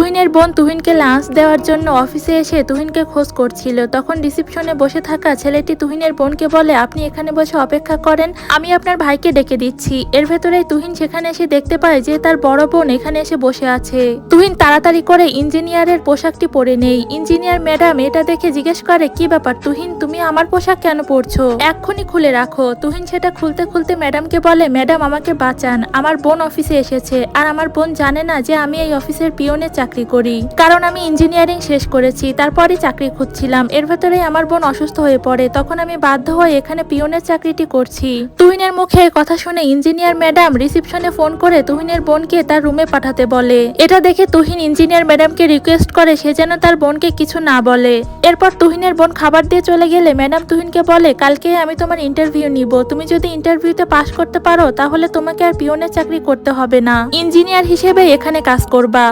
তুহিনের বোন তুহিনকে লাঞ্চ দেওয়ার জন্য অফিসে এসে তুহিনকে খোঁজ করছিল। তখন রিসিপশনে বসে থাকা ছেলেটি তুহিনের বোনকে বলে, আপনি এখানে বসে অপেক্ষা করেন, আমি আপনার ভাইকে ডেকে দিচ্ছি। এর ভেতরেই তুহিন সেখানে এসে দেখতে পায় যে তার বড় বোন এখানে এসে বসে আছে। তুহিন তাড়াতাড়ি করে ইঞ্জিনিয়ারের পোশাকটি পরে নেই। ইঞ্জিনিয়ার ম্যাডাম এটা দেখে জিজ্ঞেস করে, কি ব্যাপার তুহিন, তুমি আমার পোশাক কেন পরছো? এক্ষুনি খুলে রাখো। তুহিন সেটা খুলতে খুলতে ম্যাডামকে বলে, ম্যাডাম আমাকে বাঁচান, আমার বোন অফিসে এসেছে আর আমার বোন জানে না যে আমি এই অফিসের পিয়নে চাকরি করি, কারণ আমি ইঞ্জিনিয়ারিং শেষ করেছি, তারপরই চাকরি খুঁজছিলাম। এর ভেতরেই আমার বোন অসুস্থ হয়ে পড়ে, তখন আমি বাধ্য হয়ে এখানে পিয়নের চাকরিটি করছি। তুহিনের মুখে কথা শুনে ইঞ্জিনিয়ার ম্যাডাম রিসিপশনে ফোন করে তুহিনের বোনকে তার রুমে পাঠাতে বলে। এটা দেখে তুহিন ইঞ্জিনিয়ার ম্যাডামকে রিকোয়েস্ট করে সে যেন তার বোনকে কিছু না বলে। এরপর তুহিনের বোন খাবার দিয়ে চলে গেলে ম্যাডাম তুহিনকে বলে, কালকে আমি তোমার ইন্টারভিউ নিব, তুমি যদি ইন্টারভিউতে পাশ করতে পারো তাহলে তোমাকে আর পিয়নের চাকরি করতে হবে না, ইঞ্জিনিয়ার হিসেবে এখানে কাজ করবা।